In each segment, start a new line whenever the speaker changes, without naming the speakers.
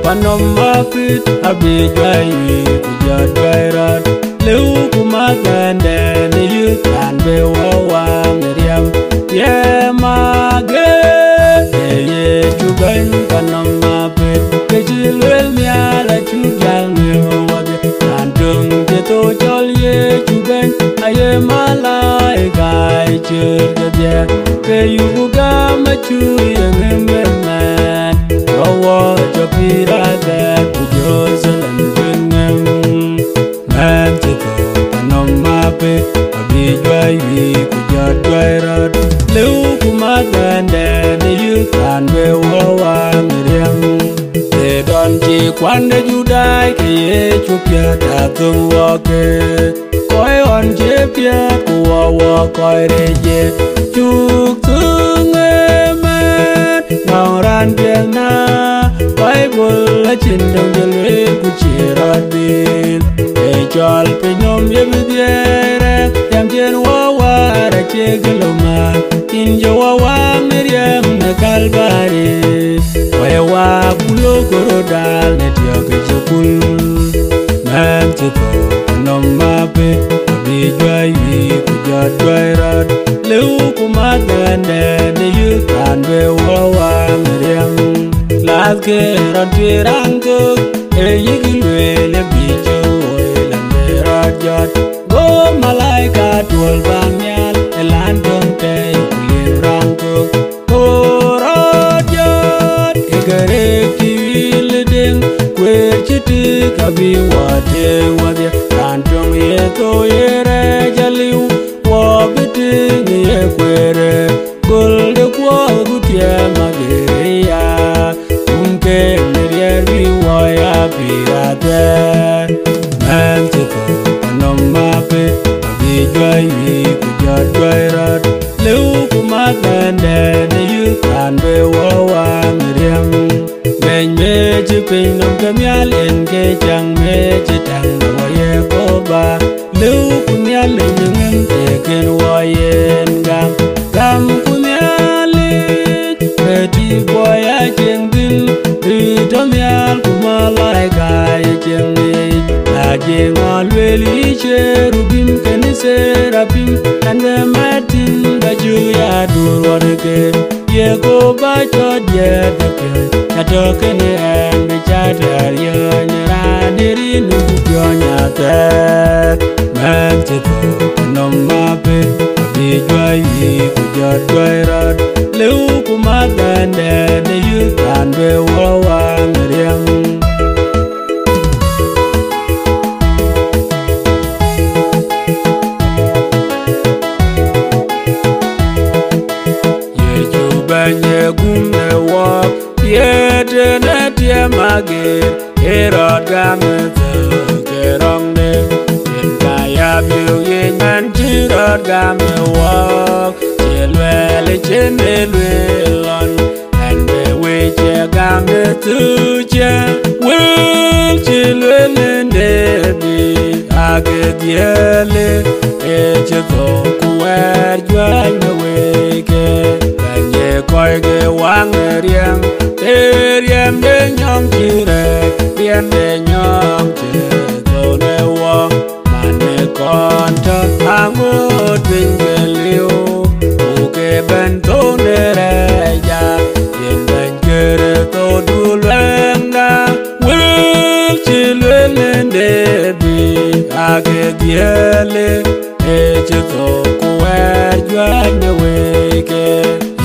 panom mapit abijai kujat bairat leu kumakande ne yutan be wawa meriam ye mage ye chugan panom mapit kejilwel miala chugal ne wage andung de to jol ye chugan aye malai gai chirde ke yuga machu ye memman rawa chapira de kujosalan bengem mantiko panom mapit abijai kujat bairat leu kumakande ne yutan be wawa meriam don chi kwande judai ke ye chupya ta tung wake koi on je pya kuwa wa koi reje chuk tung emet nauran piang na Bible la chin dong jelwe kuchirat bil e chol pinyom ye bidiere yam jen wawa ra che geloma injo wawa meriam na kalbari wa kulo korodal ne tiok chukul mantiko panom mapit abijai kujat bairat leu kumakande ne yutan be wawa meriam laske rantirangko e yigilwe le bicho la merajat go malaika tuol banyal elandong te kulirangko kabi wate wade rantong ye to yere jaliu wabiti ye kwere golde kwa gutie mageria unke merier bi waya pirate mantiko panom mapit abijai kujat bairat leu kumakande ne yutan be wawa meriam meje pinam kamyal en ke chang meje tang waye koba leu kumyal nyungen te ken wayen gam kumyal eti boya jengdin ritomyal kumalai kai jengni aje ngalweli cherubim kenise rapim ande matin baju ya durwarke ye koba chodye deke atokene en bichatar yonyra diri nukupyo nyatek mantiko panom mapit abijai kujat bairat leu kumakande ne yutan be wawa meriam ye jubanye gumne wak Yete ne tie magir Herod gamete kerongne Yen kaya biu yen man chirod game wak Chilwele chenelwelon Enbe weche game tuche Wil chilwele ndebi Age diele Eche toku er jwanya weke Benye koige wangeriang Teriem de nyong chirek, bien de nyong chirek Tone wa, mane konta Amut bingeliu, uke bentone reja Yen ben kere to dulwenda Wil chilwele ndebi, age diele Eche toku er jwanya weke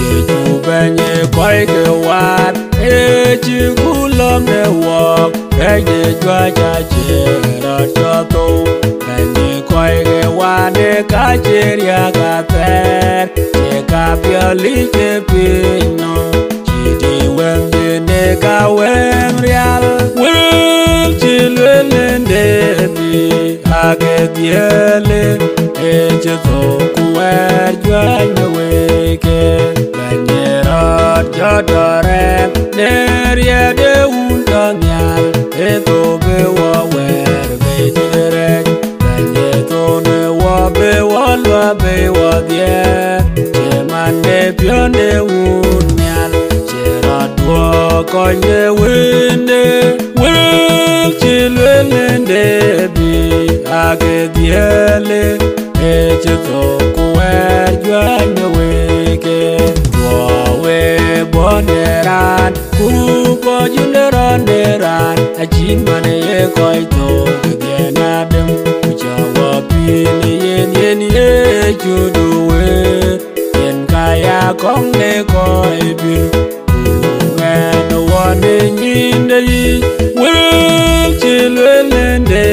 Yeju benye koike wat Echi kulom ne wak Kege jwa chachera choto Benye koike wade kacheria kater Cheka pioli chepino Chidi wembe neka wemrial Wil chilwele ndebi Age diele Eche toku er jwa weke Benye rot jodore Neria de untanyal Eto be wa wer be direk Benye tone wa be walwa be wa die Chemane pione unyal Cherot Tua konye winde Wil chilwelende bi Age diele Eche toku jwanye weke Tua we bonderan Kuko junderan deran Ajin mane ye koito Gyenadem Uchawa pini yen ye juduwe Yen kaya kongne koi bir Will chilwelende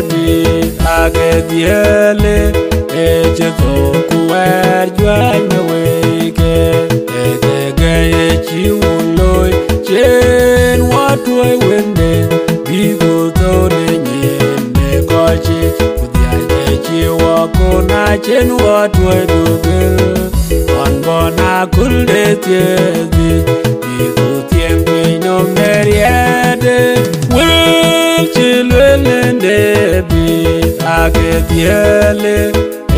bi Age diele Eche toku jwanye weke Ege chiwuloi Chen watoi wende Bigo tone nyende koche Kudiaje chiwa kona Chen watoi dugel Onbona kulde tiezi Bigo tiempe nyom neriede Will chilwelende bi Age diele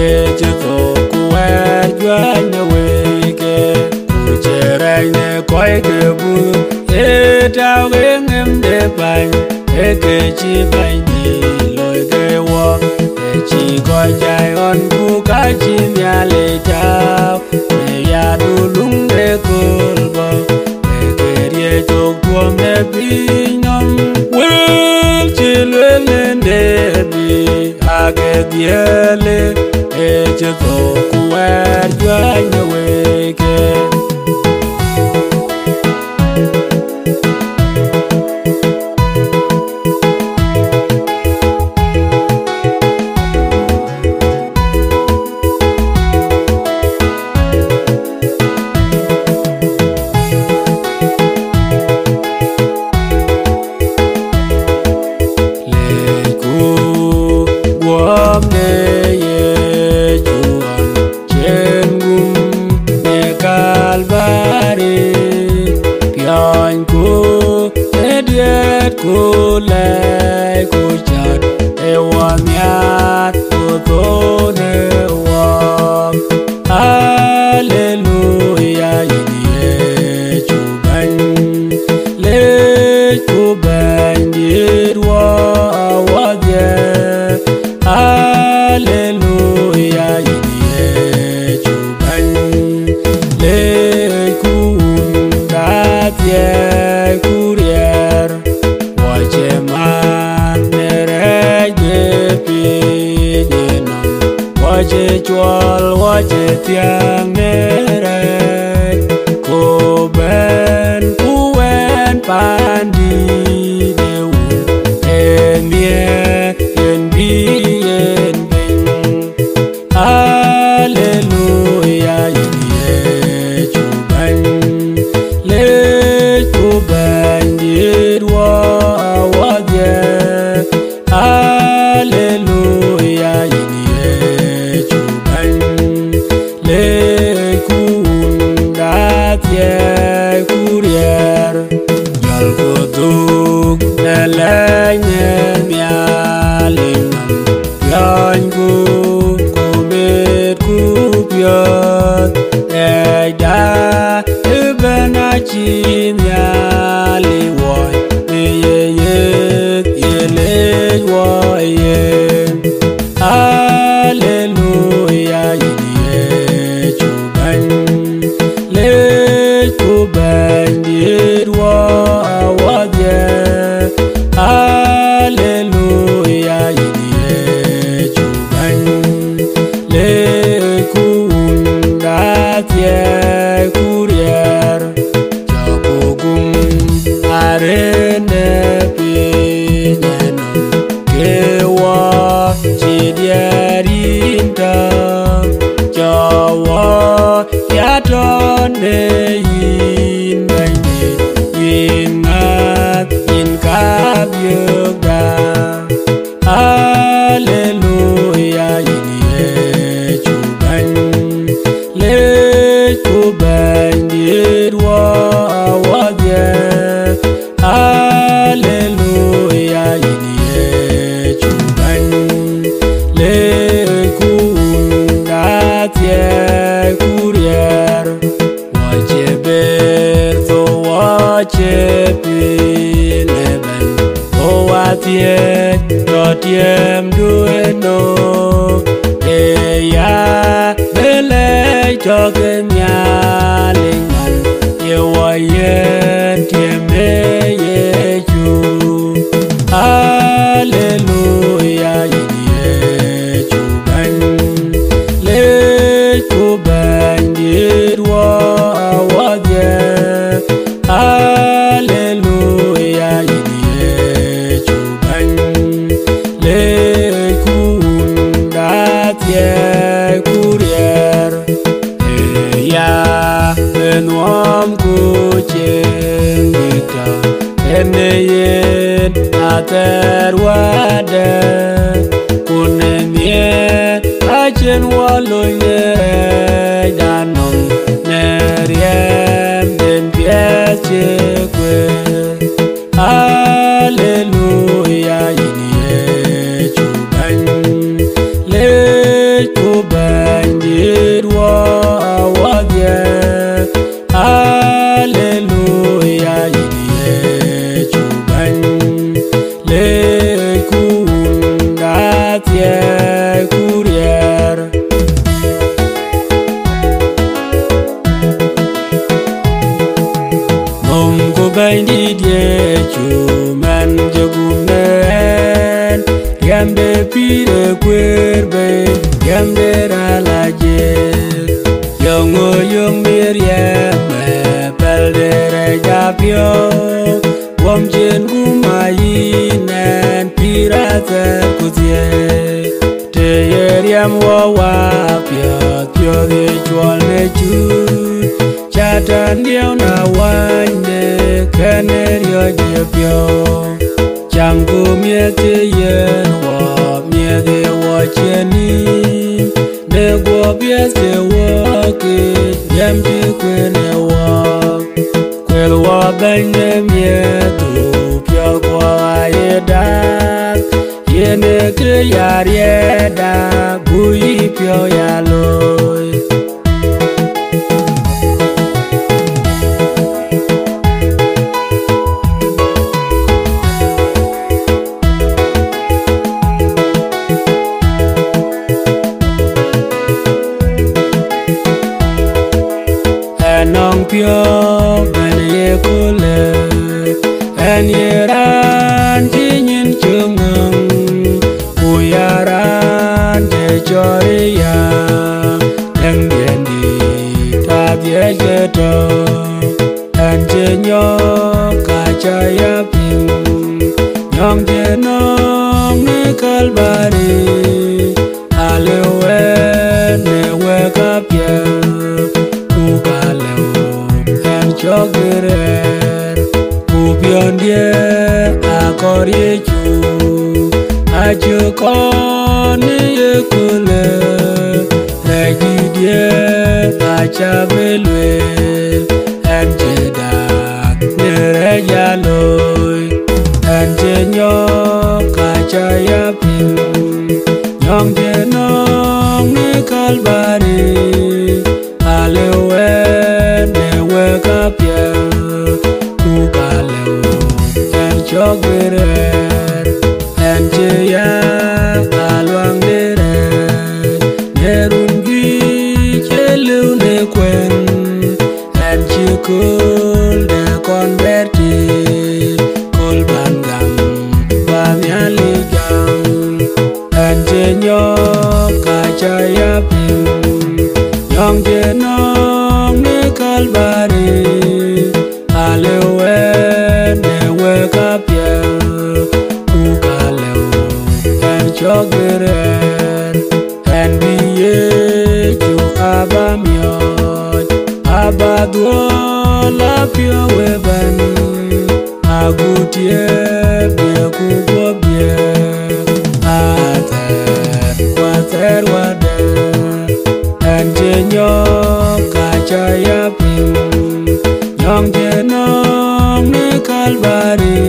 Eche toku jwanye weke Kucherene koi gebu Eta wengem de bany Eke chi bany loi ge wo Echi koi jai on kuka chi nyale chao Me ya dulung de kulbo Eke rie chok tuom de pinyom Will chilwelende bi Age diele Eche toku jwanye weke Kulai kuchat ewamiat kutone wam Hallelujah yiniye chuban Le chuban yirwa awadye Hallelujah yiniye chuban Le kundatye kurier Wache chwal wache tiang nerej Ko ben kuen pandi deun Emie yen bi yen bin Hallelujah yiniye chuban Le chuban yirwa awadye Hallelujah yiniye chuban Le kundatye kurier Jal kuduk nelenye mialimam Yon kumit kupiot Eida ibenachi mialiwoy Yeyeyek yelej woyen Hallelujah yiniye chuban Le chuban yirwa awadye Hallelujah yiniye chuban Le kundatye kurier Jabogum arene pinyenom Kewa thiệt cho tiêm đuôi nô để ya bên lệ cho cái nhà linh mạnh yêu ai yên tiêm mê Giêsu Hallelujah Giêsu ban lễ của ban diệt wa dia Hallelujah Giêsu ban lễ của đã thiệt kurier ya bên om của trên ta eneyen aterwade kunemie achen waloye danom neriem den piachekwe Hallelujah Giêsu ban lễ của ban diệt wa dia Hallelujah Giêsu ban lễ của đã thiệt kurier mong của ban đi Giêsu man jagumen yam de pire querbe yam de ralaje yongo yong miria me perdere japio wom chen gumayi nen pirata kutie te yeriam wa pio de chwal ne chu chatan dio na wande kanerio de pio changu miete yen wa miete wa cheni ne go biese wa ke yam de kwene wa kwel wa banye mietu pio kwa ayeda yene ke yarieda bui pio yaloi nong pio ben ye kule en yeran jinyin chungeng kuyaran je choria deng dendi ta bie jeto en je nyo ka chaya ping nyong je nong ne kalbari alewe ne we ka pie Chogerer Kubiondie Akoriechu Achukoni Yekule Regidie Achabelwe Enjedak Nereyaloi Enjenyo Kachayapin Nyong jenong Nikalbari Alewe kapia kukaleu en chogerer en cheya alwang dere nerungi chelu ne kwen en chikul de konverti kul bangam bamiali gang en chenyo kachaya pin nyong jenong ne kalbari alewe newe kapia kukaleu en chogerer en biye ju abamiot abadwo la pio weban agutie bie kubobie ater wade en jenyo kachaya pin nyong jenong ne kalbari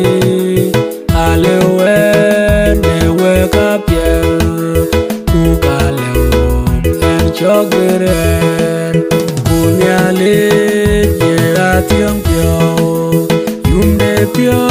alewe newe kapia kukaleu en chogerer kunyale yera tiong pio yumde pio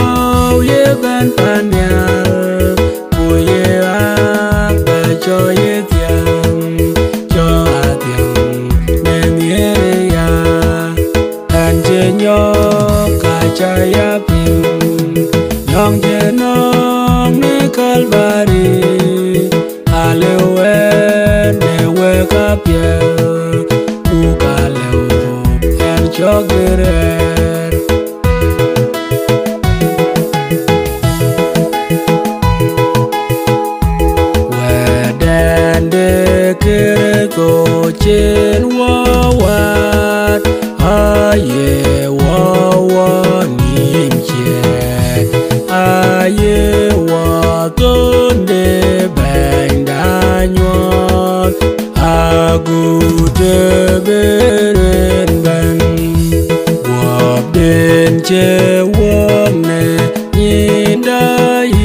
chen wawat aye wawa nim che aye watonde bandanyot agute beren ban wabden che wonne indai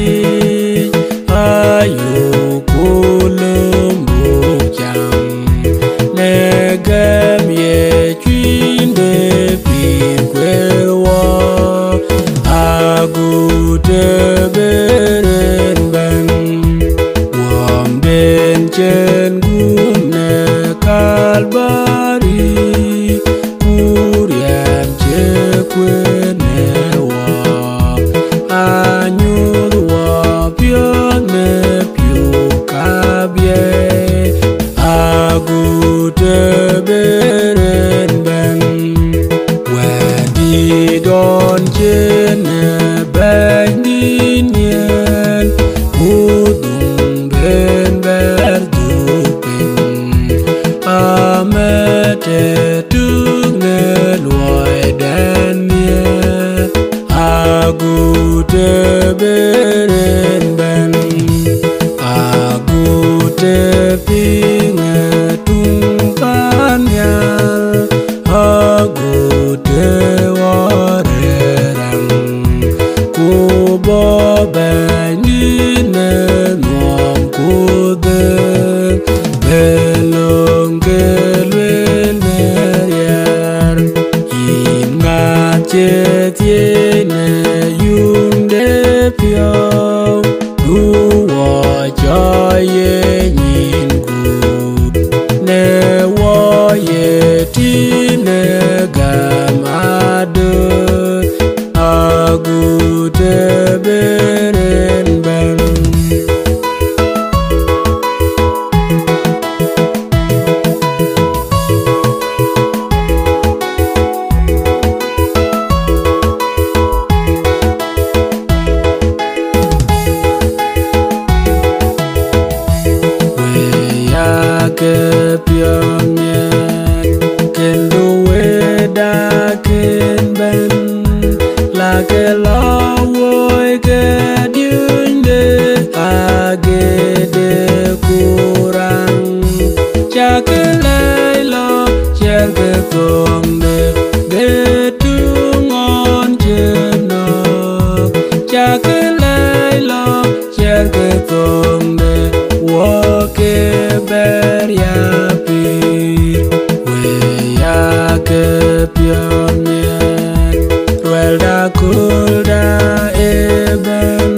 ayo kulumbu jam negam ye chinde pikwewa agute beren ban wabden chen gumne kalbari kurian che kwenewa anyurwa pione piukabye agute beren ben wedi don chene benginien udung ben berdupin amete tungne loy den mie agute beren ben agute pinge tungkanyal agute warerang kubo benine nuam kude belong gelwel merier ingatetiene yunde piao duwa chaye nyin gut ne waye tine gamade agute beren ben ke pionyen kendo weda ken ben la ke lawoy ke dyunde agede kurang chakelaylo cherke tombe betungon jenok chakelaylo cherke tombe woke beria pir weya ke pionyen welda kulda eben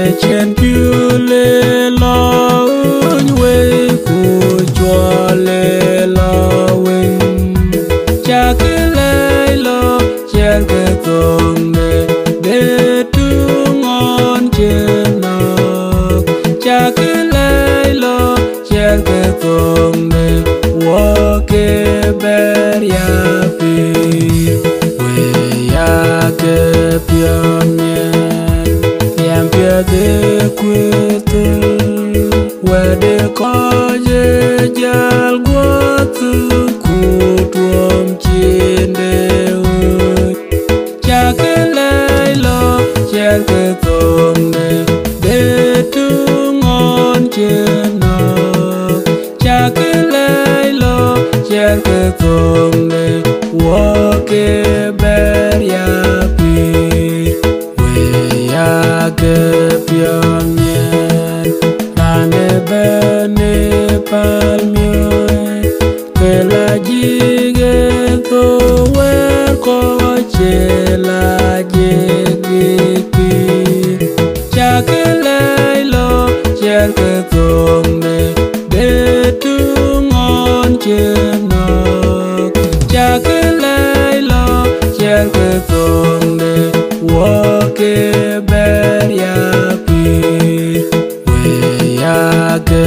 echen piule laun we kujwale lawin chakelaylo cherke tombe betungon jenok chakelaylo cherke tombe woke beria pir weya ke pionyen yempie de kwetu wede koje jal gwatu kutuom chinde chakelaylo cherke tombe betungon jenok chakelaylo cherke tombe woke beria pir weya ke pionyen rane bene palmioy kela jige to wer ko chela jige pir chakelaylo cherke tombe betungon jenok chakelaylo cherke tombe woke beria pir weya ke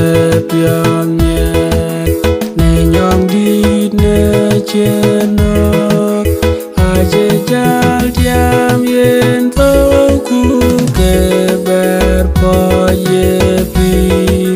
pionyen ne nyong dit ne chenok aje jal tiam yen to ku ke ber po ye pir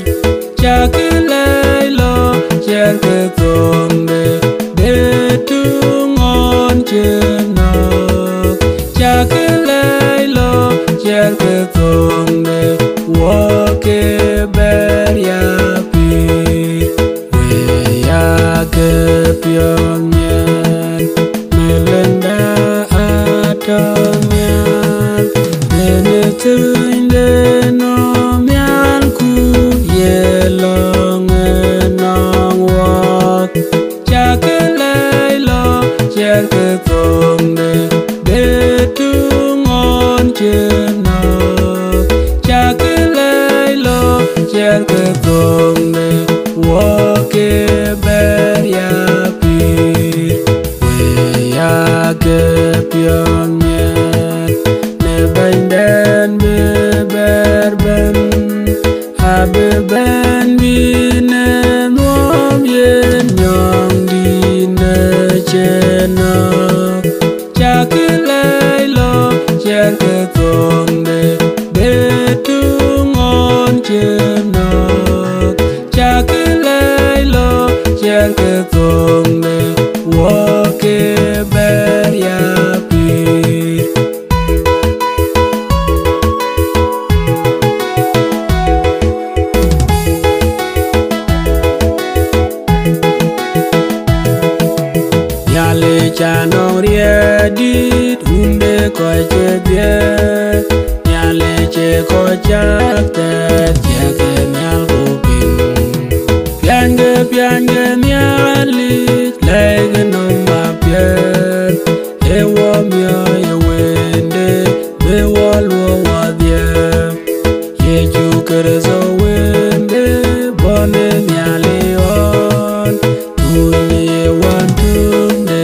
cher ke tonde woke ber ya pir we ya ke pion mien ne benden be berben habe ben bine nom yen nyong di ne chena chakilai lo cher ke tonde betungon chena chakilai lo cher ke tonde woke ber ya pir Yale chano riedit unde ko chedie Yale che ko chakte cheke nyal kupin Piange nyali lege no mapiet Ewo myo yewende bewo luo wadye Yechu kerezo wende bone nyali on Tunye wantunde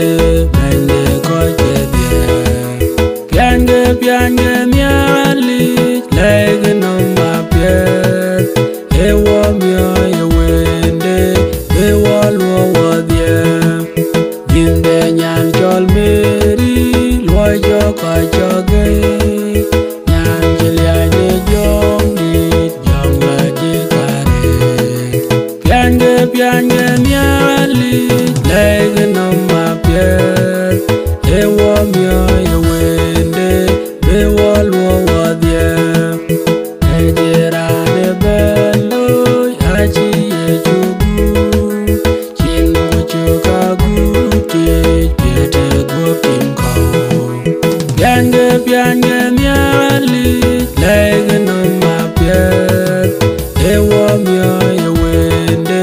mende ko chedie Piange nyali lege no mapiet Ewo myo yewende bewo luo wadye Dinde nyan chol meri luo joko choge Nyan chilia nye jong dit jong la di kare Piange nyali lege no mapiet Ewo myo yewende bewo luo wadye Ejirane belo yachi yechugu Chingu chuka guti Piete gupin ko Piange nyali lege no mapiet Ewo myo yewende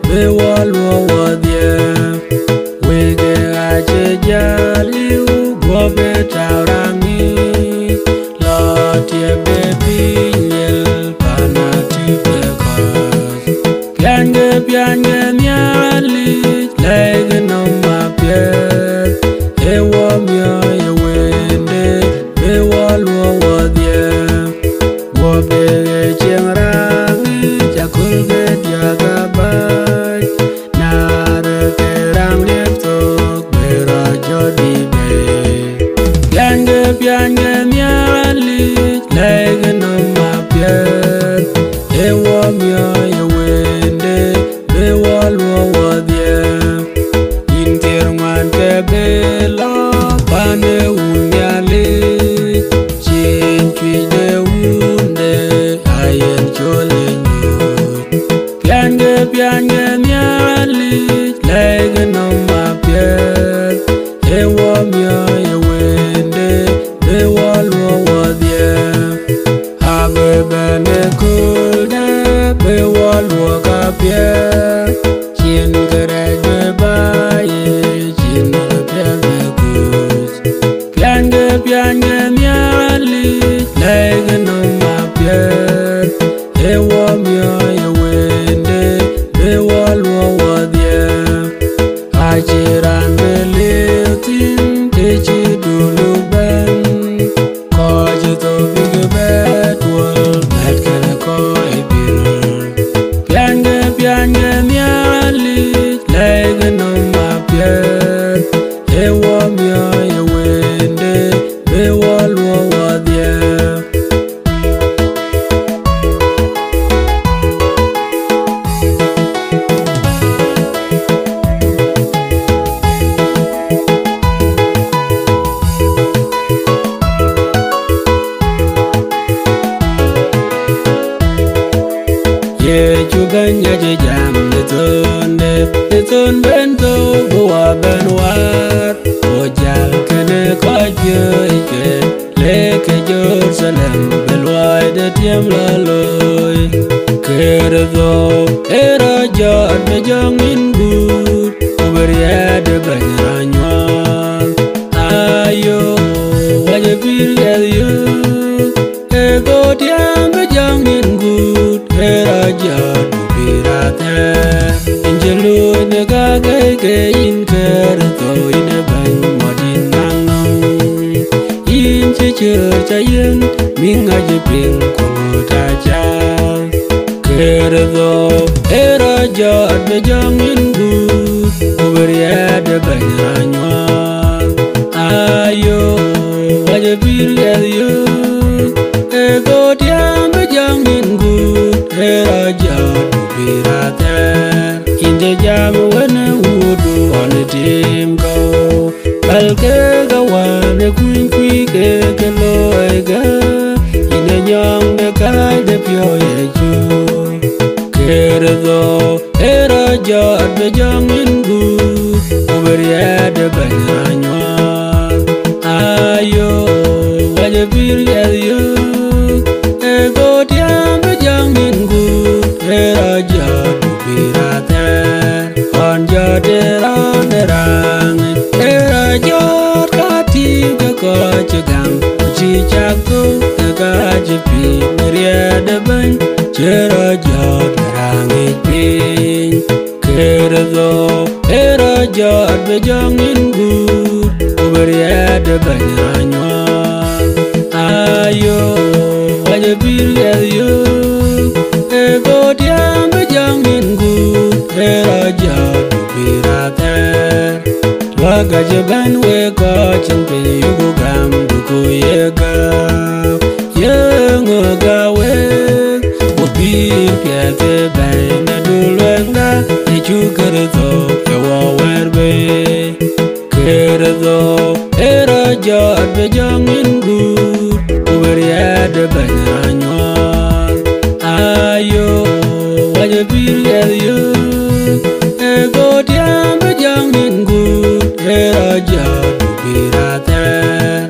bewo luo wadye Wege ache jaliu gobe taurangi Lotie bebi nyel panati pekos Piange nyali lege no mapiet Ewo myo yewende bewo luo wadye Wobege chieng rangi chakulge diagabay Nare kerang leptok bera jodi be Piange nyali lege no mapiet Ewo myo yewende bewo luo wadye Intir ngwan ke belo pane unyali Chin chui de unde ayen chole nyut Piange nyali lege no mapiet Ewo myo yewende bewo luo wadye Habe bene kulde bewo luo kapiet Chin kerek be baye chin kepiet be kus Piange nyali lege no mapiet Ewo myo yewende bewo luo wadye Achiran beliutin techi dulu ben Koji to big bet wol bet kene ko ebir Piange nyali lege no mapiet Ewo myo yewende bewo luo wadye Chuganya je jam de ton bento buwa benwar Ojal kene ko joike leke Jerusalem belwai de tiem laloy Kerdo era jod me jongin gut Uberiade banyaranywan Ayo waje bir you Ego tiam be jongin gut Era kerdo era jot be jangin good uberiad banyanywa ayo waje bir yo ego tiam be jangin good era jot ubirater inde jam wane wudu on tim go alke gawane kuin ke loega inde nyang be kai de pyo yeju kerdo era jot be jangin good uberiad banyanywa ayo waje bir yo ego tiam be jangin good era jot ubirater on jotera nerang era jot kati ko chegam chi chako ka jipi riade ban chera jot rangi pin kerdo era jot be jangin good uberiade banyanywa ayo waje bir yo ego tiam be jangin good era jot ubirater waga jaban we ko chimpe yugo gam duko yega yengo gawe ubir piate bana dulwenga echukerdo yawa werbe kerdo era jot be jangin good uberiad banyanywa ayo waje bir yo ego tiam be jangin good era jot ubirater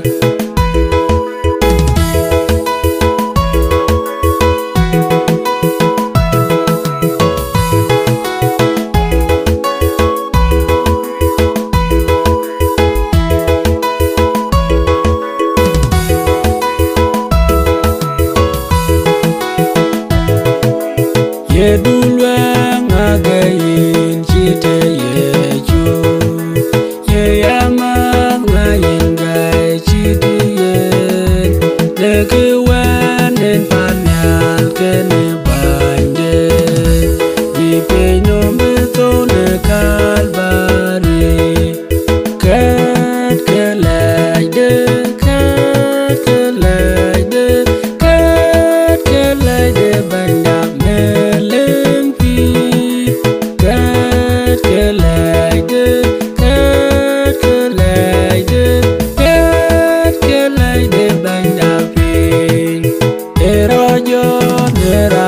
ye dulwenga gayin chite yeju ye yama ngayin gai chite ye leke wanden panyal kene bande di peino betone kalbari kat kelaide kat kelaide kat kelaide banda era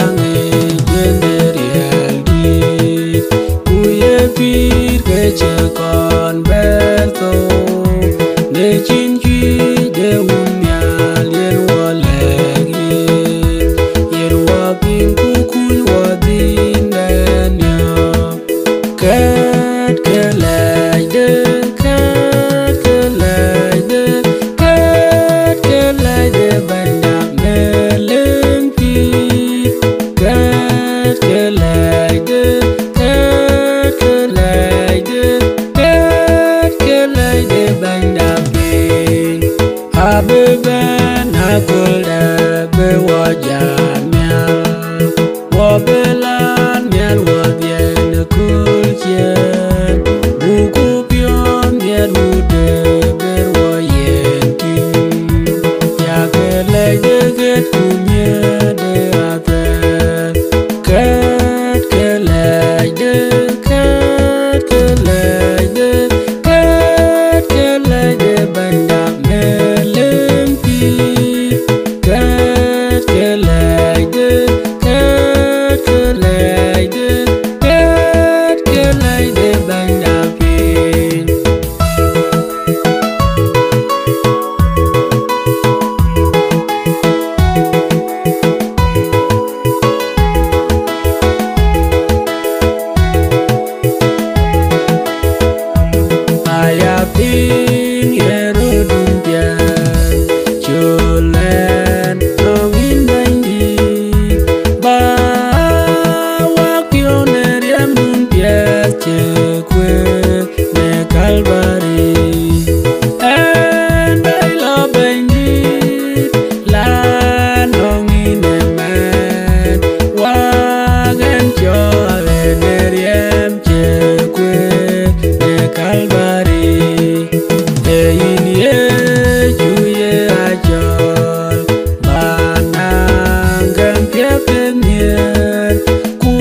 mier ku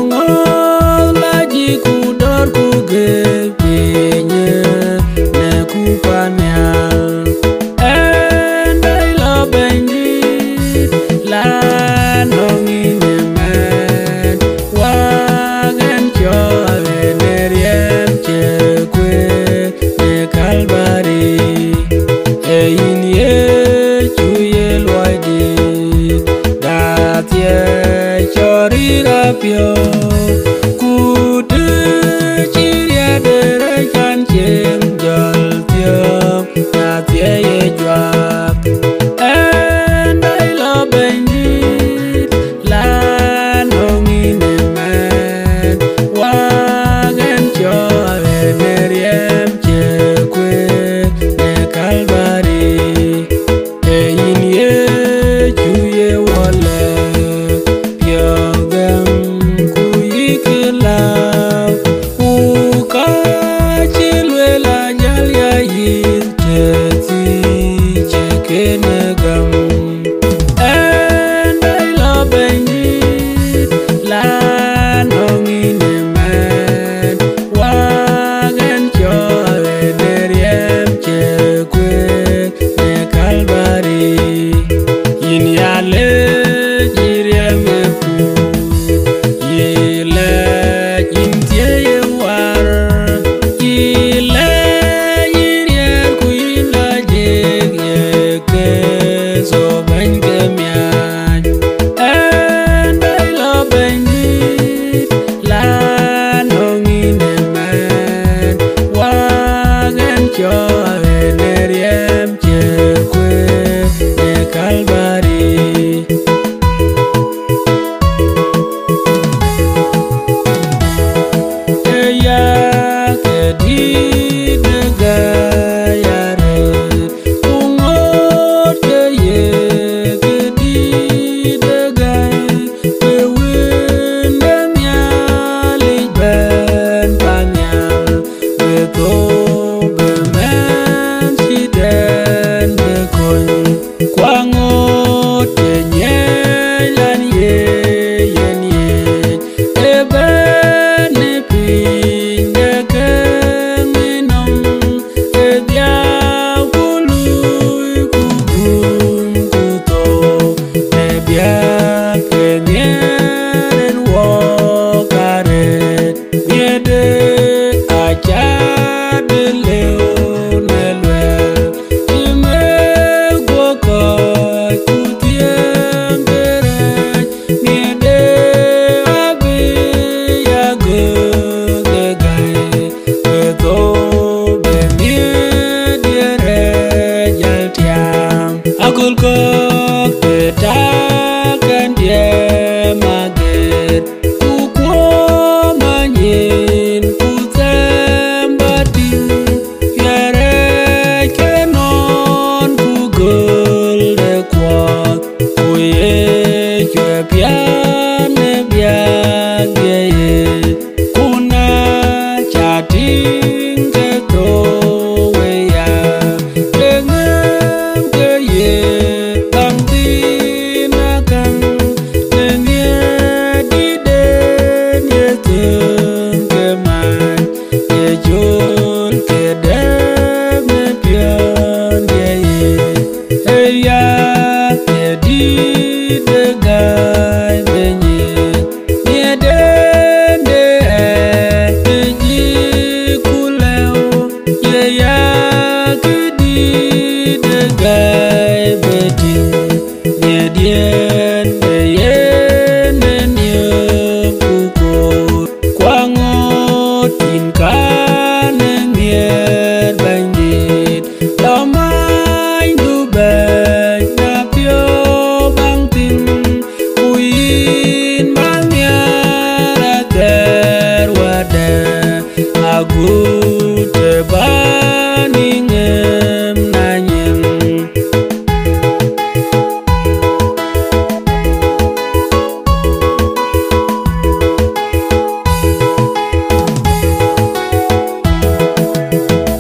ngol laji ku dor ku ge pinye ne ku panyal and I love you la nongi ne man wagen cho ne riem che kwe ne Calvary in ye chuye loidi dat ye chori rapio kudu chiria dere kan chem jol tio dat ye jwak and I love you la nongi ne man wagen cho ne riem che kwe ne Calvary in ye chuye wole piogam kuikila uka chilwela jalya yiteti chekenegam and I love you la nongi ne man wagen cho ne riem che kwe ne Calvary in yale jirem ku yele in tie war yele yire ku ila je ke so ban ke mya and I love you la nongi ne man wagen cho ne riem che kwe ne Calvary ya ke di dega yare ungot ke ye ke di dega ke wende nyali ben panyal ke to be men si den be kon kwangot ke nye lan ye yen ye ebe akul ko ta kan die maget ku ko manyin ku sambati yare kenon ku gol de kwa ku ye chwe piane bia ge kuna chating ke to we ya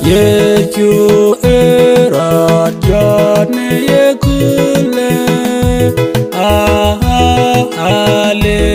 Yechu erad jane yekule, hallelujah.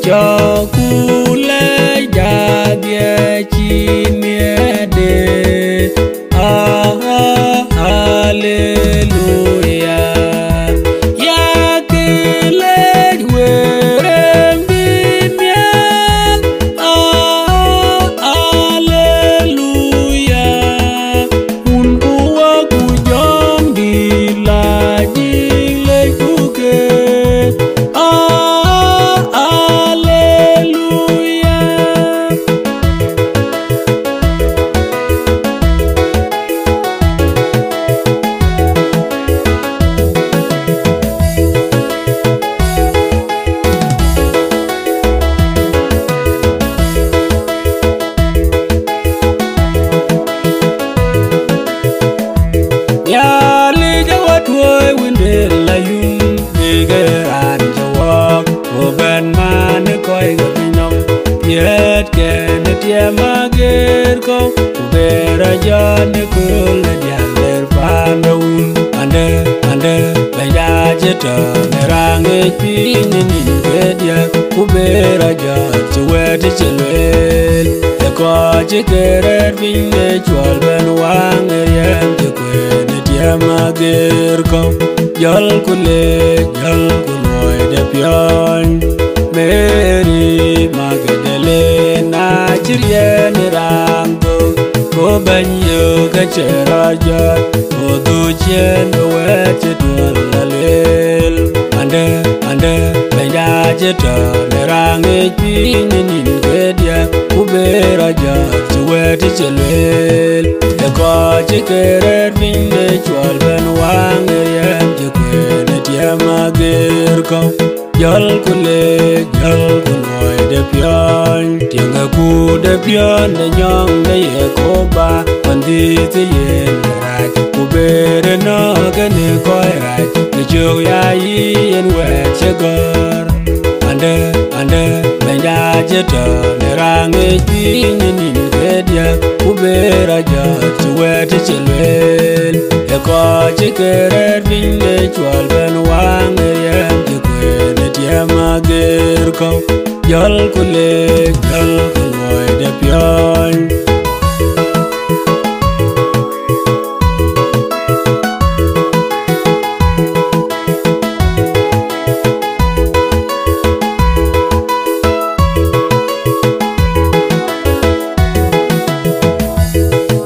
cho kule da dia chimie de hallelujah ya kile werem bimian hallelujah un kuwa kujom di la jile kuke Mager ko ubera jane kul dialer pandaun ande baya jeta nerange pini nin gedia ubera jane chwete chelwel ko chikere pinne chwal ben wang yen kwen dia mager ko jol kuloy de pion Mary Magdalena chirien rango ko banyo ka cheraja ko duchen weche dwalel ande baya jeta nerange pini nin gedia ubera ja chwete chelwel ko chikere pinne chwal ben wang yen kwen dia mager ko Jol kuloy de pion Tianga ku de pion de nyong de ye koba Pandi te yen raj Kubere no gane koi raj Nijog ya yi yen weche gor Ande benya jeta Nerange pinyi nin gedia Kubera jat Chwete chelwel Eko chikere pinye chwal ben wang yen mager ko jol kuloy de pion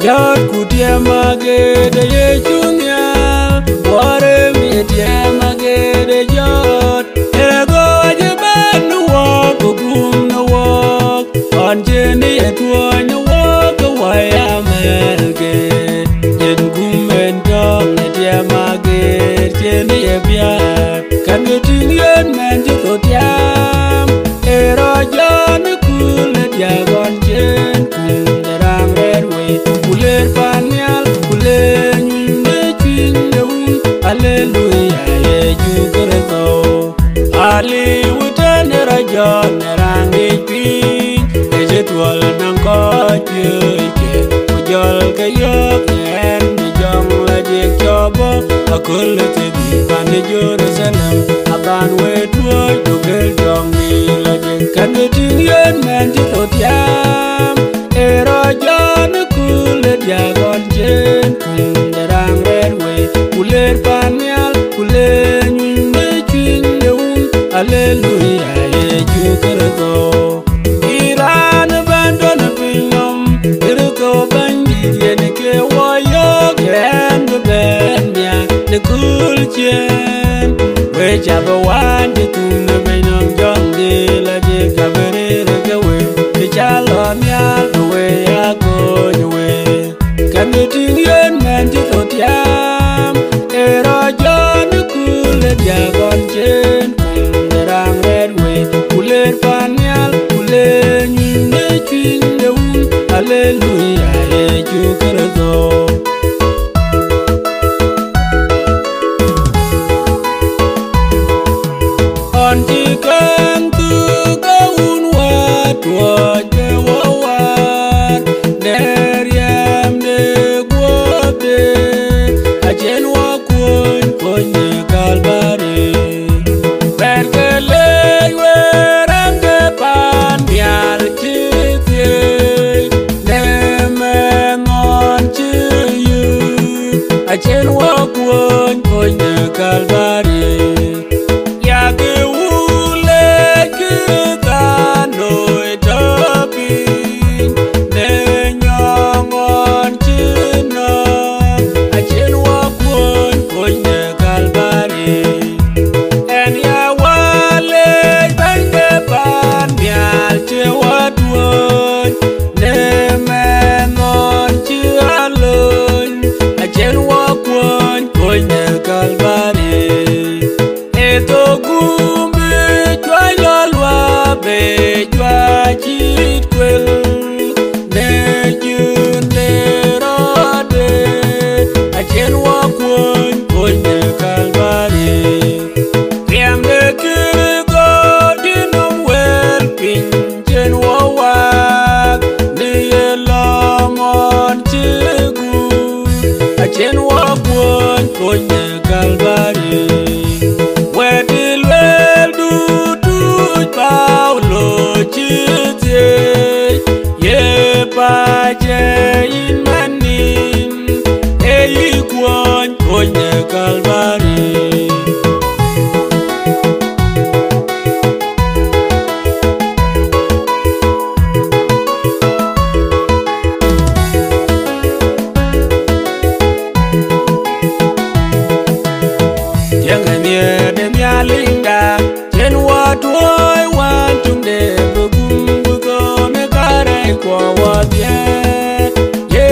jot kutie mager de ye chunya ware mi tie mager de jot Jenny at one walk away American Jen Gumen dog at Yamaget Jenny Abia Can you think your man to go down? Era John cool at Yagon Jen the Ram Redway Puller Panyal Puller Between the wound Hallelujah you gotta go Ali would turn a John around Tual nang ko chike Ujol ke yok en di jong la jek chobo Akul te di pan di Jerusalem Aban we tuo jugel jong ni la jek Kan we ting yen men di tot yam Era jan kule diagon jen Kum derang redway Kuler panyal kuler nyunde chwin deun Hallelujah ye jukere go The cool chen, which ever one the tune of Benam John de la Jacabere away, the chalon ya the way I go away. Can you think your man to Totiam? Era John the cool at Yagon chen, the rang red way, Puller Panyal, Puller in the chin the wound, hallelujah, you could go. Kan tu kaun wat waje wawar Deriam de guabe Ajen wakun konye kalbari Perkele werang de pin chen wo wa ni lo mon chigu a chen wo kwon konye Calvary wedil wel du tu Paulo chite ye pa che in manin e kwon konye Calvary Linda, chen wa tuoi wan tung de bugum bugo me kare kwa wadye ye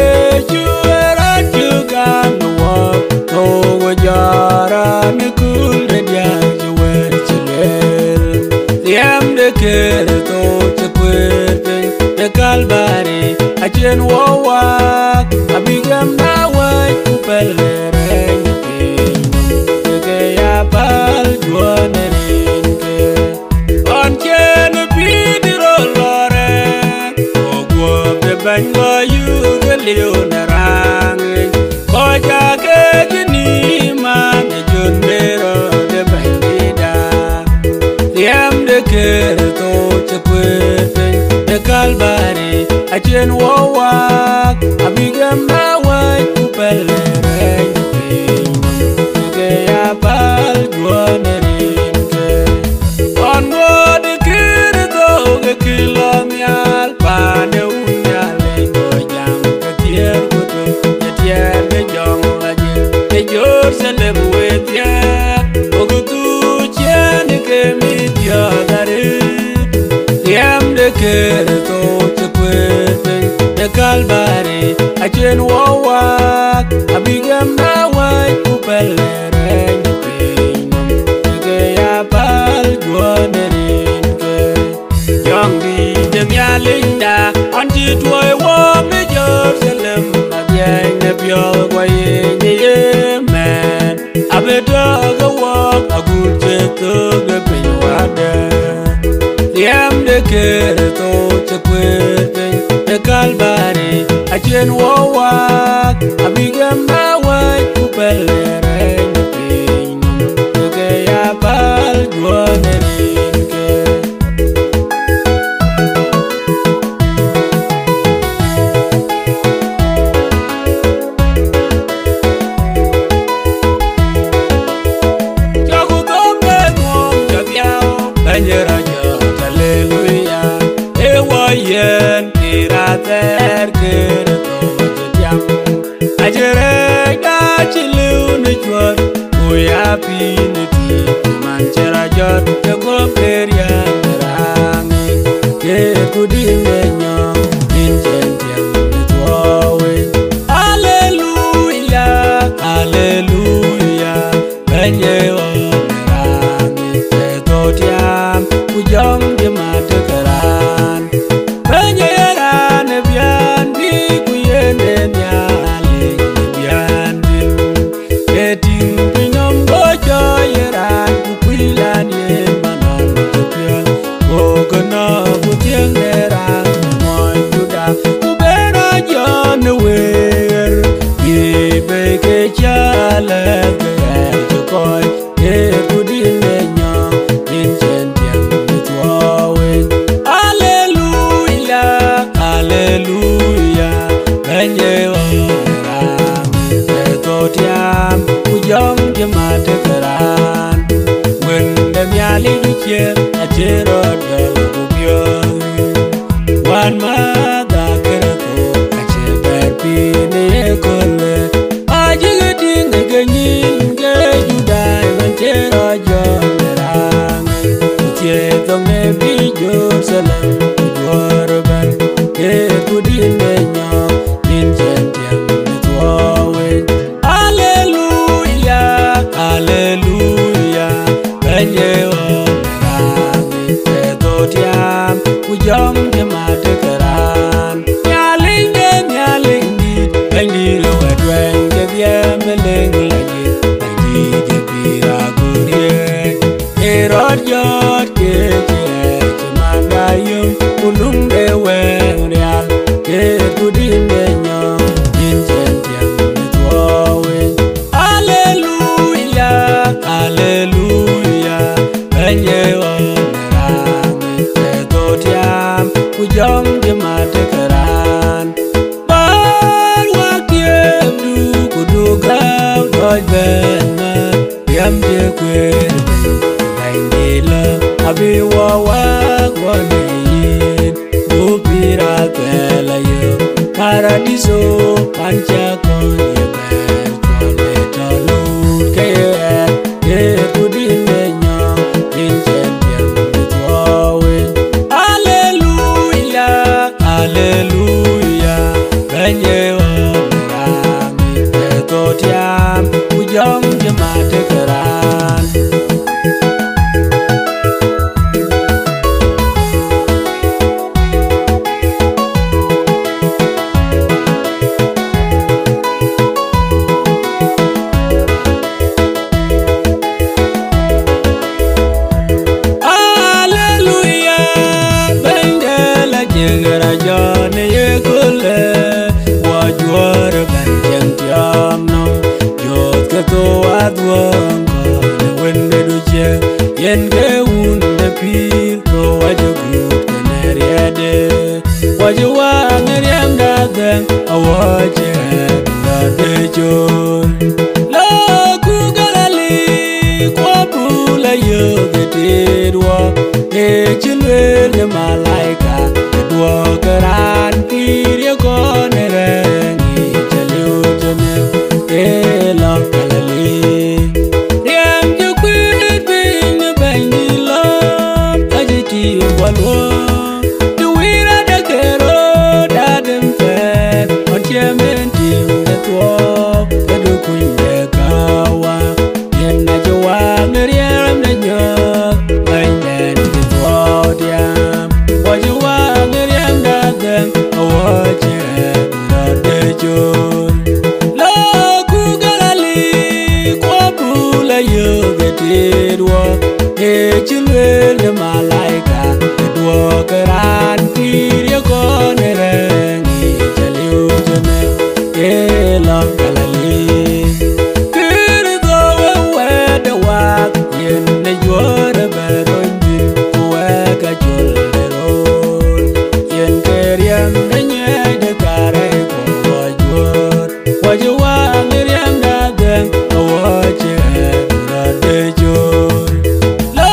chuera chuga no wa to wajara me kul de dia juwe chilel liam de kere to chkwete de Calvary a chen wa wa abigam na wa kupele Bango yu galio narang ko jake gini man jundero de bandida liam de kerto chkwete de Calvary a chen wo wa abigam na wa kupele ke ya bal juanerin ke on god kerto ke kilamial pande Jerusalem with ya, Ogutu Chani Kemidia Gare, Yam de Kereto, Chakwete, the Calvary, a chen wawa, a bigam na white kupele, and the pain, the Gaya Pal, Guanerin, Young D. Linda, until to a warm Jerusalem, again, the pure way. I better go walk a good jet to the Pinwada. The am the Kereto, Chakwete, the Calvary, a chen wo walk, a bigam na white kupele, and the pain, the Gaya Pal, Guanerin. Yen tirater kerto jam ajere da chilu ni chwar uya piniti manchera jot te go peria rang ke kudine nyo injentiam netwawe hallelujah hallelujah benye o rang te totiam kujong de matakaran One mother kerto acheber pine kole ajigating ganyin ge judai manchero jonerang tietong ne bi Jerusalem jorban ke kudine nyo injentiam netwawe hallelujah hallelujah benye onerang etotiam kujong matakaran nyaling di bandiro wedweng ke meleng lagi je pira gurie erod jot ke manda Ujong di mate keran Bar wakiem du kudu gam Doj benma Yam je kwer Bain dila Abi wawak waneyin Bupira kwela yo Paradiso pancha konye ber Chole talut kaya kudine nyo Inchen piang bitwawe Hallelujah, Hallelujah Benye wamerami Etotiam Ujong jemate keran Jane ye kule wajuar banjang tiamno jod keto adwang ne wende duje yen ke unde pir ko wajugut keneriade wajwa ngeriam dadeng awaje dadejor la kugalali kwa pula yo getedwa e chilwe malaika Wakaran pirya kone rengi chalutane ela kalali Riam jukwit bing bangila ajiti walwa Duwira da kero dadem fed on chementim netwo kadu kunde kawa Yenna jawa ngeriam na nyak Bainen kitwa diam Wajwa awaje dadejor la kugalali kwa pula yogetedwa e chilwele malaika edwa karan pirya kone rengi chaliutane ela kalali kirgo wede wak yenne jwara beronjin kuweka jolero Yam nenye de kare ko wajur wajwa ngiriam dadeng awaje dadejor la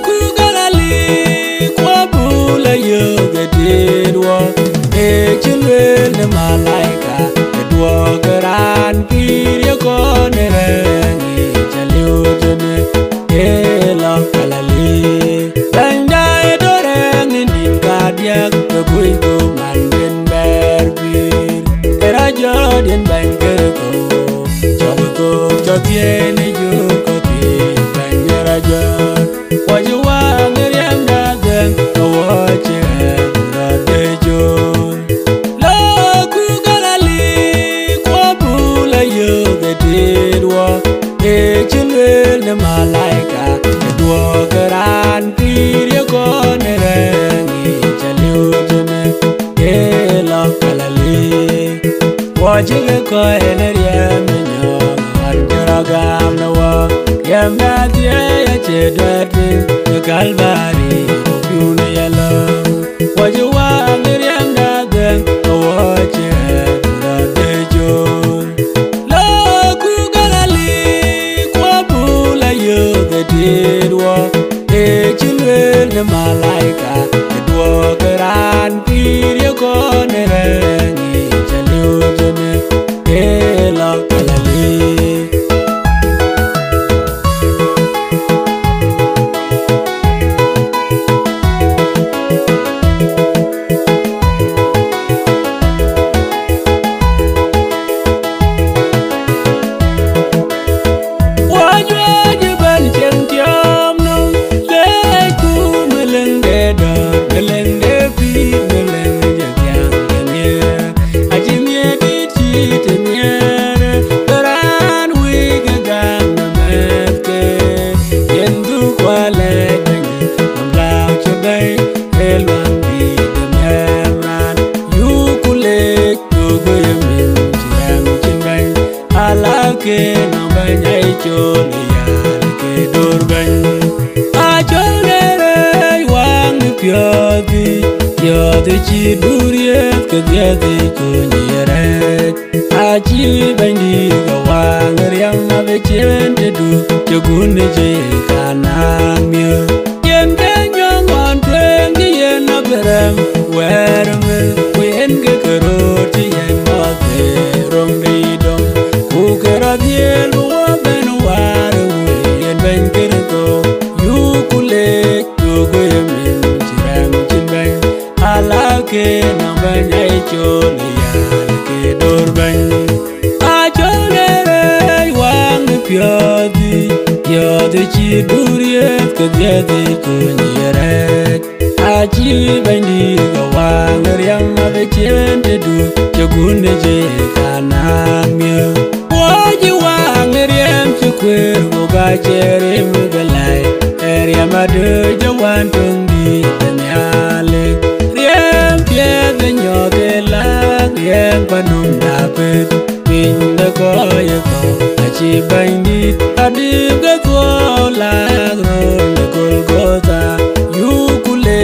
kugalali kwa bula yogetedwa e chilwele malaika edwa karan pirya kone rengi chaliutane ela kalali Landa edoreng nindin kadiak kebuiku Mandin berbir Kerajaan bangker ko Jauhku cotiene juko pi Bangker raja Wajwa ngeriam dagang Awaje dadejor Laku galali Kwa pula yogetedwa E chilwele malaika Edwa keran pirya kone rengi chaliutane ela kalali Wajige ko eneria minyo Anjura gamna wa Yamna diya ya chedwati Kalbari Yune yalam Wajwa ngiriam dadeng Awaje dadejor La kugalali Kwa pula yogetedwa E chilwele malaika Edwa keran pirya kone rengi chaliutane ela kalali yo de chi duriet ke dia de kunyere achi bandi ga wangriam ma be chen de du jogun je kanamyo yen ke nyongon twen ge yen na berem werem wen ge karot yen ma be rom be dom ku karabie lu ben war yen ben kerto yu kule jogo yemin jiram jinben alake na ben ay chole ya ke dorben Yodi chi duriet ke diadi kunyeret achi bandi ga wangriam ma be chen de du jogun je kanamyo waji wangriam chukwer go ga chere mgalai area ma de jawan tundi nyale riem pie de nyoge la riem panum da pet pin de ko ye ko achi bandi adim ga ko la ro de golgota yukule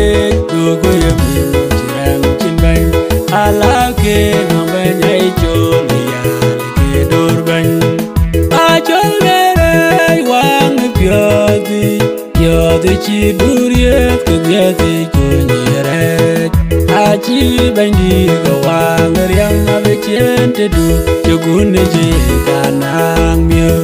dogo yemin chiram chinban alake no ben ay chole ya ke dorban a chole re wang pyodi yodi chi duriet ke diati kunyeret achi bandi ga wang riam ma be chen te du jogun je kanang myo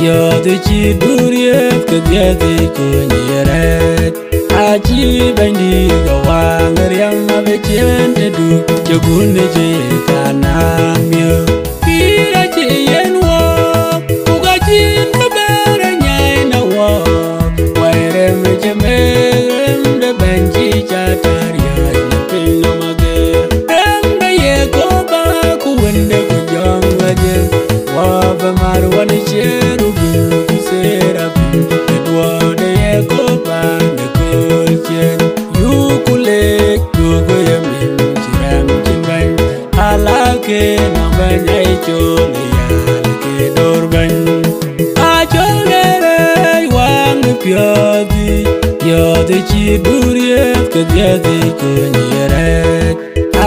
Yodi chi duriet ke diadi kunyeret achi bandi ga wangriam ma be chen de du jogun je kanamyo pira chi yen wo uga chin ma bere nyai na wo waire me jemerem de benchi chataria pino mage embe ye ko ba ku wende ku jongwaje wa ba marwani cheru na ben ay chole ya ke dorban a chole re wang pyodi yodi chi duriet ke diadi kunyeret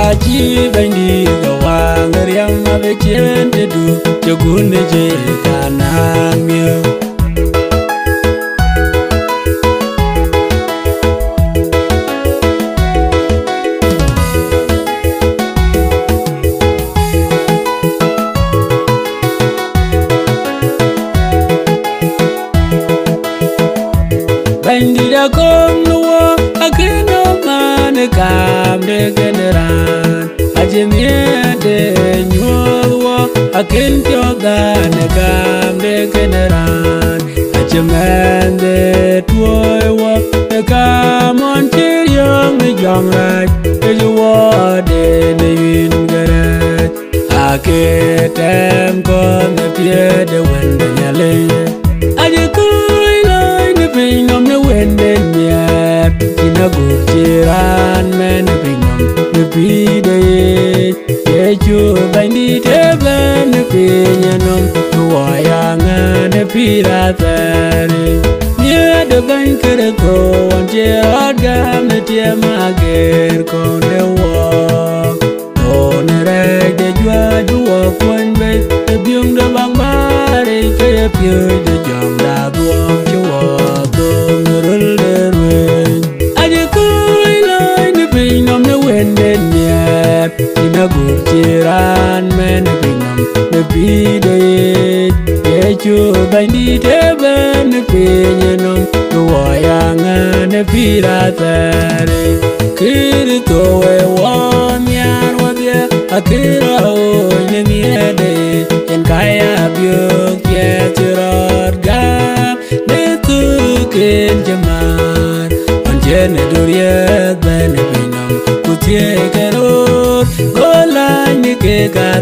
achi bandi ga wang riam ma be chen de du jogun je kanamyo Bandida kom nuwo akino mane kam de generan ajemie de nyuwo akin tyoga ne kam de generan ajemende tuwo de kam on tiryong de jongraj de juwo de ne yin garat aketem kon de pie de wende nyale ajekui loy ne pinom ne wende nyep inago chiran men pinom ne pide yechu bandi tebe ne pinyanom wayanga ne piratare nye de ban kere ko onje agam ne tiemager ko ne wo ne re de jwa juo kwenbe de byung de bang bare ke pye de jam da duom chuo do nurul de rwe aje kui loy ne pinom ne wende nyep inago chiran men pinom ne pide yechu bandi tebe ne pinyenom wayanga ne piratare kirito we wanyar wabye akira o ne miede en kaya byok ye tira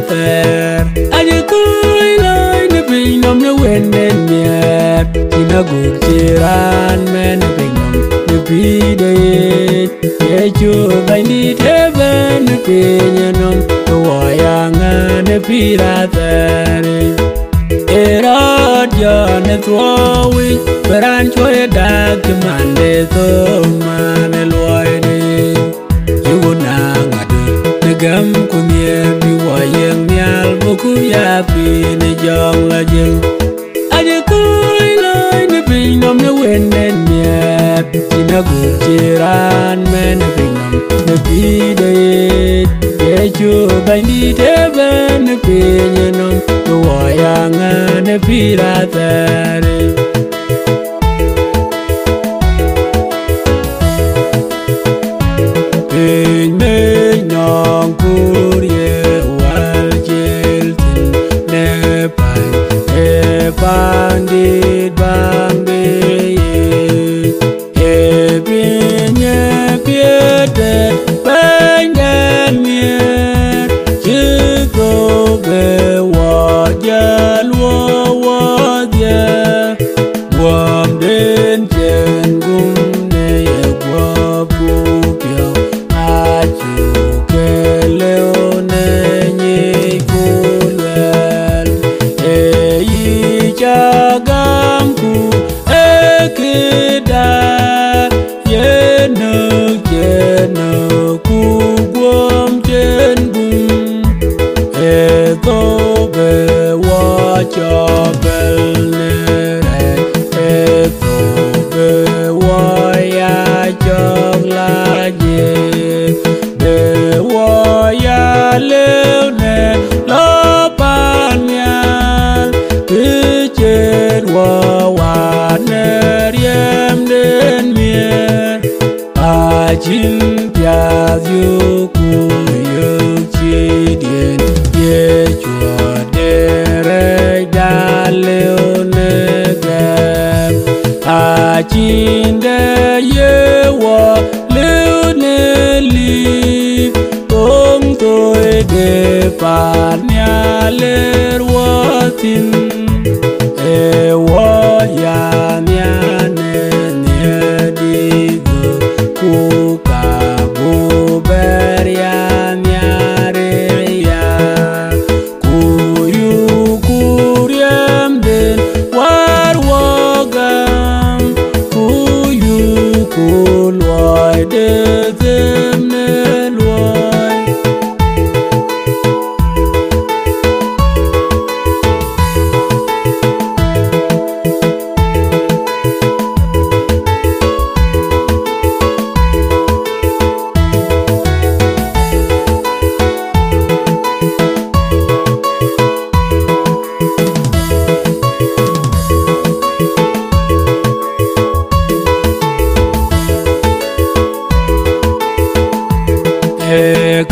ter aje koi lai ne pin nom ne wen den mier ina guk chiran men ne pin nom ne pi de ye chu bai ni te ben ne pin nom to ya nga ne pi ra ter erod yo ne twowi beran choy dag mande to man loy de yuna ngadu ne gam kunye bi wayeng nyal boku ya pi ne jong la jeng aje koi lai ne pin nom ne wen nen mier ina gu chiran men ne pin nom ne pi de ye chu bai ni te ben ne pin nom to ya nga ne pi ra tare bandit bandit ebinye piete bangan mier chiko be wajal wawadya wam den chen gum ne wabu pyo achu keleone ni kulwel jagamku ekida yeno ku gwom jengum eto be wachobel nere eto be waya joglaje be waya leune lopanyal wawaneriem den mier ajin piaz yu kuyuk chidien ye chua dere daleonegem ajin de ye wa leonelip tong toy de parnyaler watin ya nyane ne digo kuka buber ya nyare ya kuyu kuryam den war wagam kuyu kulwai de zemne lwai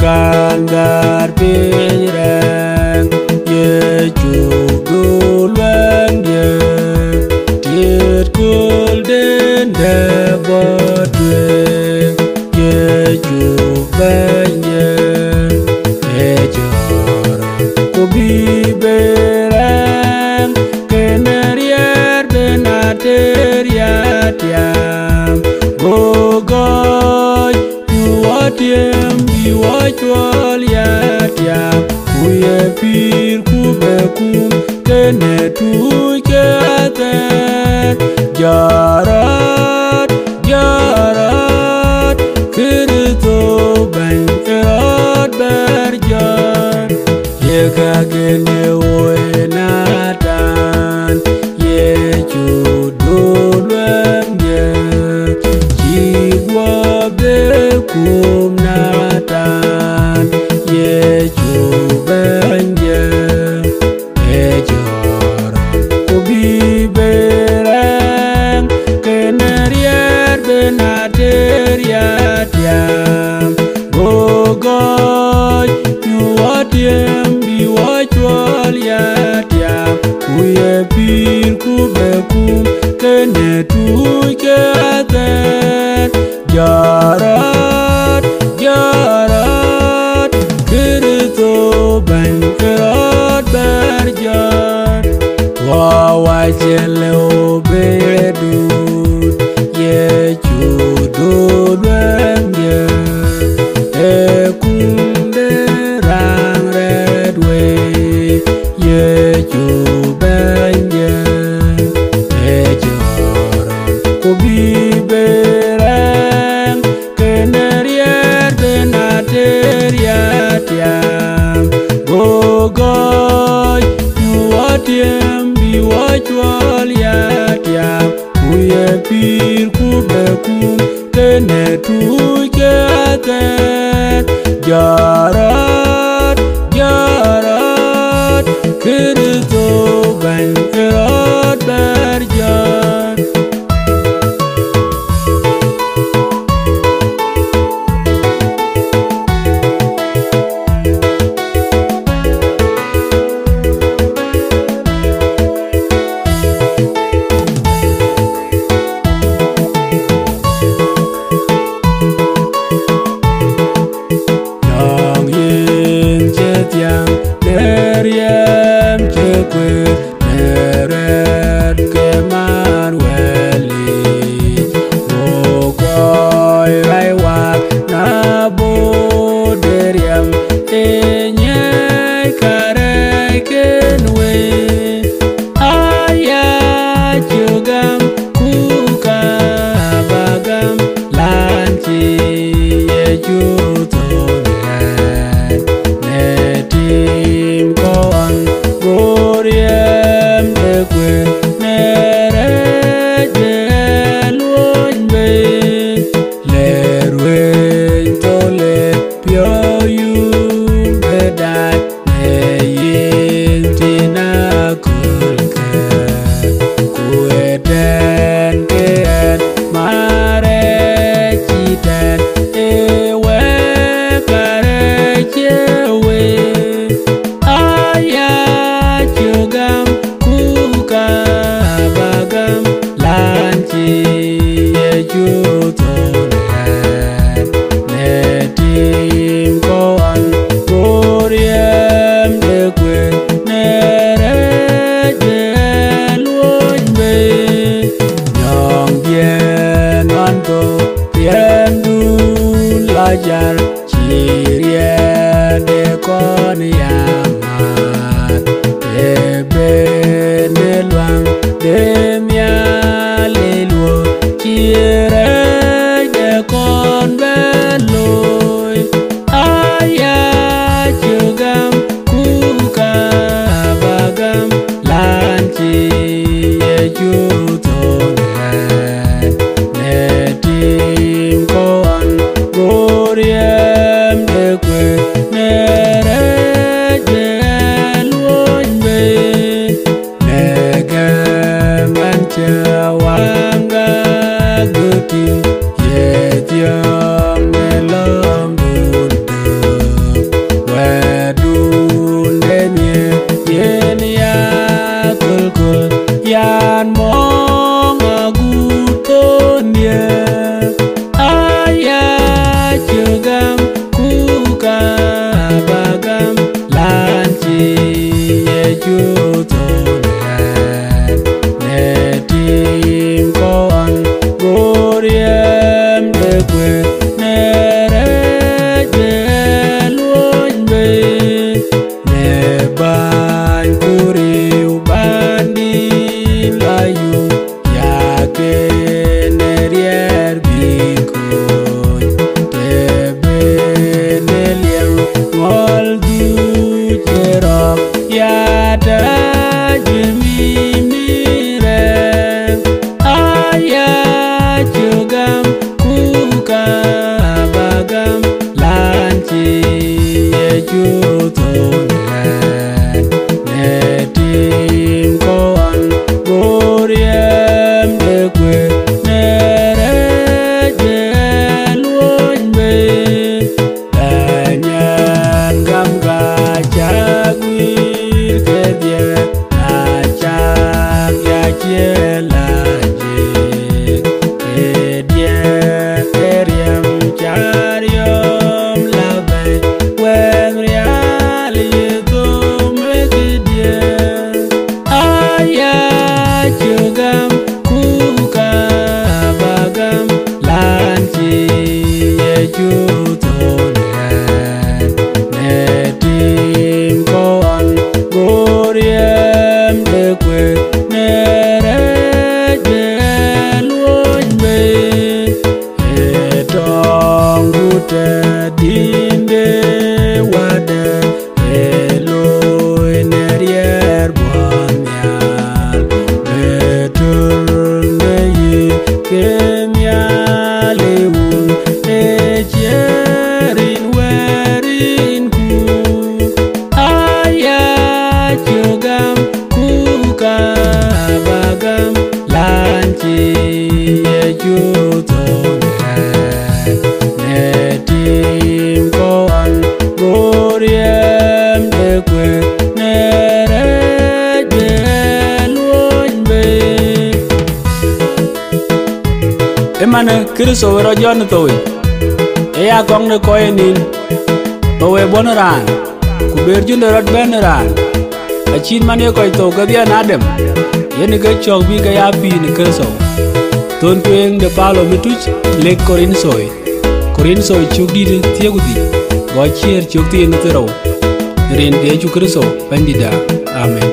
kandar pinreng ye chugulwen ye tit kul den de bodwe ye chuben ye ejor kubi bereng kenerier benater yatiam gogoy yuatiem biwachwal yatiam kuye pir kubekum kene tuke ater jarat jarat kirito ben erat berjar yekagene oenatan ye chudulwem ye jigwa bekum natan ye chuben ye ejor kubi bereng kenerier benater yatiam gogoy yuatiem biwachwal yatiam kuye pir kubekum kene tuke ater jarat jarat kirito ben Yellow bedwood, ye chudo dwenge, kunde rang red way, ye chubenge, joron kubi berang, kenerier benateria tiam, gogoy, yuatiem biwachual yatiam, kuye pir kubekum, kene tuke aket, jarat, jarat, kirito ban kirot berjat. Neriem cekwe neret keman weli Wokoy raiwak nabo deriam enyai karei kenwe Aya jugam kuka bagam lanci yejuto Tim kon goriem de kwe nere jeluon be lerwen tole pyo yu bedat ne yin tina kulke kueten keen mare chiten ewe kare chewe Netim koan goriem de kwe nere jeluon be Nyong bien wanto bien dun lajar chirie de kon yamat Ebe ne luang de mia le luo chire kon beloy aya jugam kuka bagam lanci yejuton netim kon goriem de kwe nere jeluon be negam anchawanga guting Yetiam nelam dunduk Wedun denye yen ya kulkul Yan mong aguton ye Aya jugam kuka bagam Lanci yejuton Netim koan goriem kwe nere jeluon be Neban kuriu bandin layu Yake nerier bikoy Tebe neliem ngol du jerok Yada jemi mireng Aya jugam kuka bagam lanci yejuton netim koan goriem de kwe nere jeluon be danyan gam gachagwir kedye achag ya chielaje kedye keriem chariom labe wen real yeto megidye aya mane Kristo ro jon toi e ya kong ne ko enin to we bon ran ku ber ju rot ben ran a chin mane ko to ga dia na dem yen ga chok bi ga ya pi ni Kristo ton tweng de Paulo mituch le Korinso chuk di tie gudi go chier chuk ti ni tero rin de ju Kristo bandida amen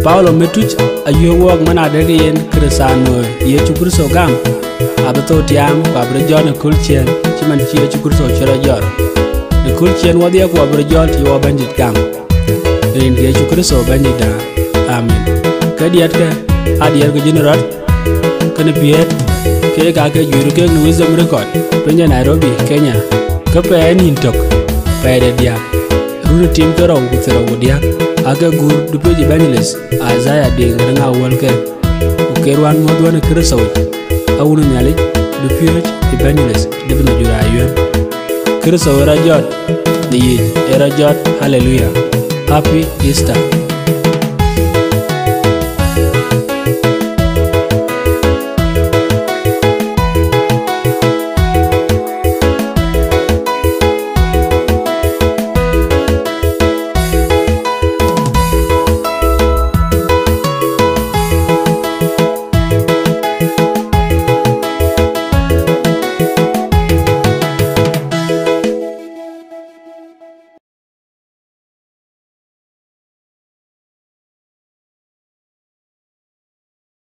Paulo mituch ayo wok mana de yen Kristano ye ju Kristo gam abato tiam kwa brjon kulchen chiman chi ju Kristo chera jor de kulchen wadia kwa brjon ti wa bandit gam rin de ju Kristo bandida amen kadiat ka adiar ko general kana piet ke ka ke juru ke nu wisdom record penya Nairobi Kenya ka pe nin tok pe de dia ruru tim ko raw gutero dia aga gur du pe evangelist Isaiah de nga wol ke o ke wan mo do na Kristo awunu nyali du pe evangelist de na jura yuen Kristo ra jot ni era jot hallelujah happy Easter